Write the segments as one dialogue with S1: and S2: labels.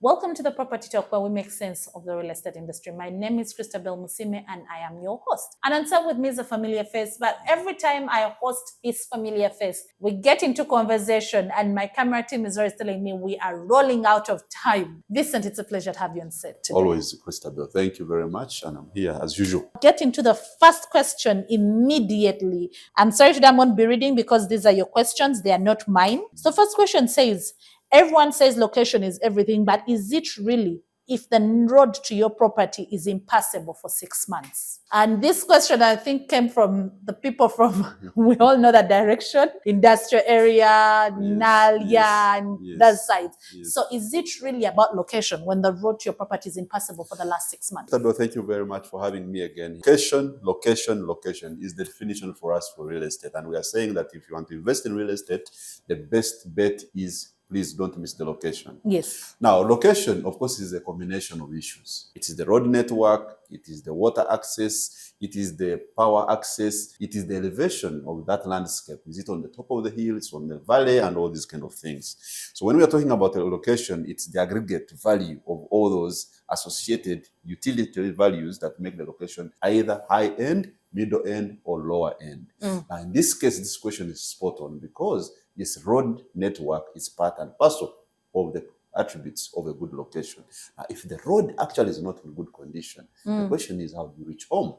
S1: Welcome to the Property Talk, where we make sense of the real estate industry. My name is Christabel Musime, and I am your host. And on top with me is a familiar face, but every time I host this familiar face, we get into conversation, and my camera team is always telling me we are rolling out of time. Vincent, it's a pleasure to have you on set today.
S2: Always, Christabel. Thank you very much, and I'm here as usual.
S1: Get into the first question immediately. I'm sorry today I'm going to be reading because these are your questions. They are not mine. So first question says, everyone says location is everything, but is it really if the road to your property is impassable for 6 months? And this question, I think, came from the people from, we all know that direction, industrial area, Nalia, and that side.
S2: Yes.
S1: So is it really about location when the road to your property is impassable for the last 6 months?
S2: Thank you very much for having me again. Location is the definition for us for real estate. And we are saying that if you want to invest in real estate, the best bet is please don't miss the location.
S1: Yes.
S2: Now, location, of course, is a combination of issues. It is the road network, it is the water access, it is the power access, it is the elevation of that landscape. Is it on the top of the hill, it's on the valley, and all these kind of things. So when we are talking about a location, it's the aggregate value of all those associated utility values that make the location either high-end, middle end, or lower end. Now, in this case, this question is spot on because this road network is part and parcel of the attributes of a good location. Now, if the road actually is not in good condition, the question is, how do you reach home?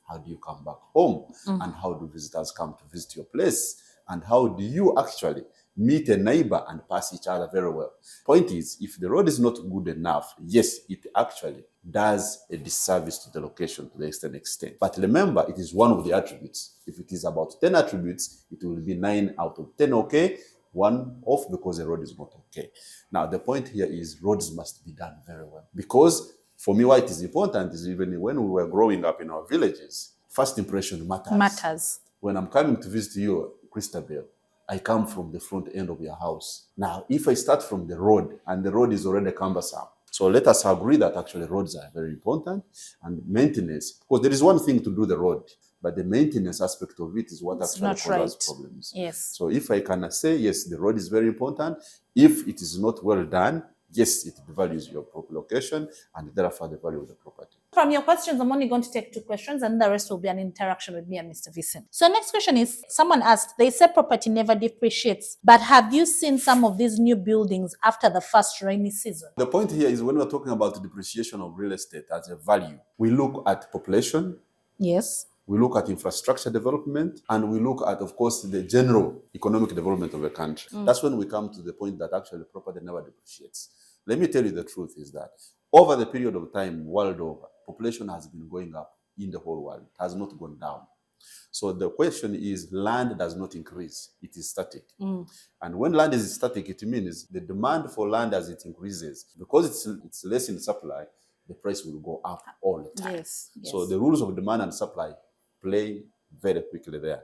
S2: How do you come back home? And how do visitors come to visit your place? And how do you actually meet a neighbor and pass each other very well? Point is, if the road is not good enough, yes, it actually does a disservice to the location to the extent. But remember, it is one of the attributes. If it is about 10 attributes, it will be 9 out of 10 okay, 1 off because the road is not okay. Now, the point here is roads must be done very well. Because for me, why it is important is even when we were growing up in our villages, first impression matters. When I'm coming to visit you, Christabel, I come from the front end of your house. Now, if I start from the road and the road is already cumbersome, so let us agree that actually roads are very important and maintenance, because there is one thing to do the road, but the maintenance aspect of it is what actually causes problems.
S1: Yes.
S2: So if I can say, yes, the road is very important, if it is not well done, yes, it devalues your location and therefore the value of the property.
S1: From your questions, I'm only going to take 2 questions and the rest will be an interaction with me and Mr. Vincent. So next question is, someone asked, they say property never depreciates, but have you seen some of these new buildings after the first rainy season?
S2: The point here is when we're talking about the depreciation of real estate as a value, we look at population.
S1: Yes.
S2: We look at infrastructure development, and we look at, of course, the general economic development of a country. That's when we come to the point that actually property never depreciates. Let me tell you the truth is that over the period of time, world over, population has been going up in the whole world. It has not gone down. So the question is, land does not increase. It is static. And when land is static, it means the demand for land as it increases, because it's less in supply, the price will go up all the time.
S1: Yes.
S2: So the rules of demand and supply play very quickly there.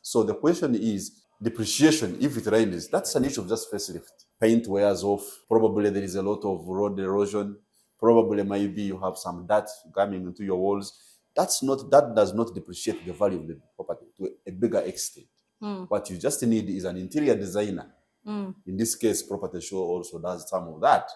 S2: So the question is, depreciation, if it rains, that's an issue of just facelift. Paint wears off, probably there is a lot of road erosion, probably maybe you have some dirt coming into your walls. That does not depreciate the value of the property to a bigger extent. What you just need is an interior designer. In this case, Property Show also does some of that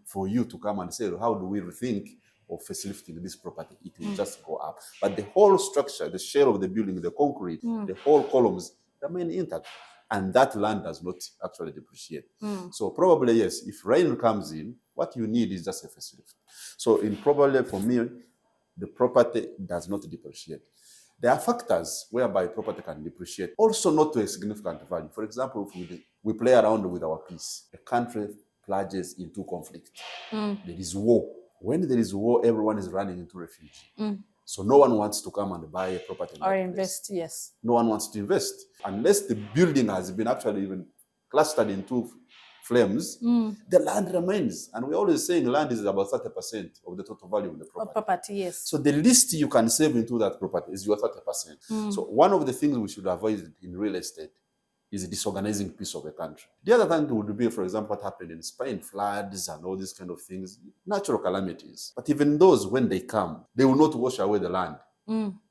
S2: for you to come and say, how do we rethink of facelifting this property? It will just go up. But the whole structure, the shell of the building, the concrete, the whole columns remain intact. And that land does not actually depreciate. So probably, yes, if rain comes in, what you need is just a facelift. So probably for me, the property does not depreciate. There are factors whereby property can depreciate, also not to a significant value. For example, if we play around with our peace, a country plunges into conflict. There is war. When there is war, everyone is running into refuge. So no one wants to come and buy a property.
S1: Or invest, yes.
S2: No one wants to invest. Unless the building has been actually even clustered into flames, the land remains. And we're always saying land is about 30% of the total value of the property.
S1: Yes.
S2: So the least you can save into that property is your 30%. So one of the things we should avoid in real estate is a disorganizing piece of a country. The other thing would be, for example, what happened in Spain, floods and all these kind of things, natural calamities. But even those, when they come, they will not wash away the land.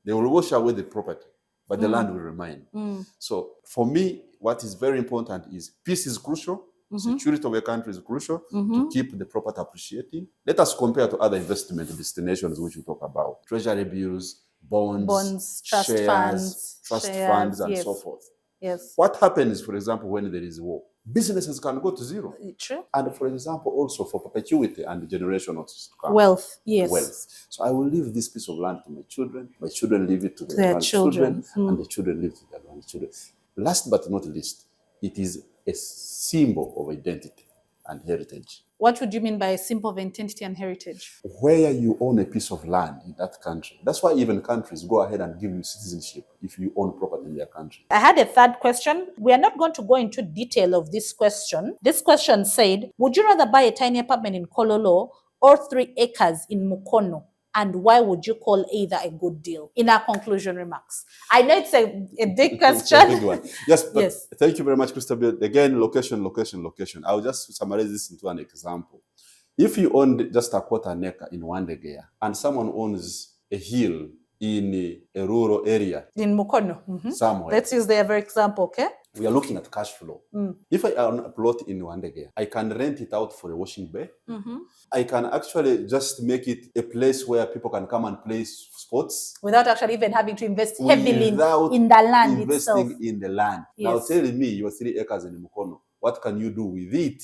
S2: They will wash away the property, but the land will remain. So for me, what is very important is peace is crucial. Security of a country is crucial to keep the property appreciating. Let us compare to other investment destinations which we talk about. Treasury bills, bonds,
S1: trust
S2: shares,
S1: funds,
S2: trust
S1: shares,
S2: funds, and
S1: yes.
S2: so forth.
S1: Yes.
S2: What happens, for example, when there is war? Businesses can go to zero.
S1: True.
S2: And for example, also for perpetuity and generational to come.
S1: Wealth, yes.
S2: Wealth. So I will leave this piece of land to my children leave it to their
S1: Their
S2: grandchildren,
S1: children.
S2: and the children leave it to their grandchildren. Last but not least, it is a symbol of identity and heritage.
S1: What would you mean by a symbol of identity and heritage?
S2: Where you own a piece of land in that country. That's why even countries go ahead and give you citizenship if you own property in their country.
S1: I had a third question. We are not going to go into detail of this question. This question said, would you rather buy a tiny apartment in Kololo or 3 acres in Mukono? And why would you call either a good deal? In our conclusion remarks. I know it's a big question.
S2: It's a big one. Yes, but
S1: Yes.
S2: Thank you very much, Christabel. Again, location. I'll just summarize this into an example. If you own just a quarter an acre in Wandegea and someone owns a hill in a rural area
S1: in Mukono,
S2: somewhere,
S1: let's use the other example, okay?
S2: We are looking at cash flow. If I own a plot in Wandegea, I can rent it out for a washing bay. I can actually just make it a place where people can come and play sports
S1: without actually even having to invest heavily in the land
S2: investing
S1: itself.
S2: in the land.
S1: Yes.
S2: Now tell me, your 3 acres in Mukono, what can you do with it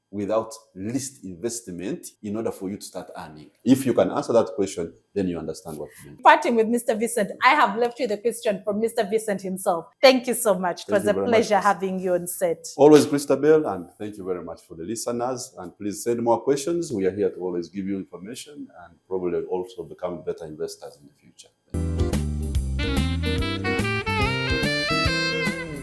S2: without least investment in order for you to start earning? If you can answer that question, then you understand what I mean.
S1: Parting with Mr. Vincent, I have left you the question from Mr. Vincent himself. Thank you so much. It was a pleasure having you on set.
S2: Always, Christabel, and thank you very much for the listeners. And please send more questions. We are here to always give you information and probably also become better investors in the future.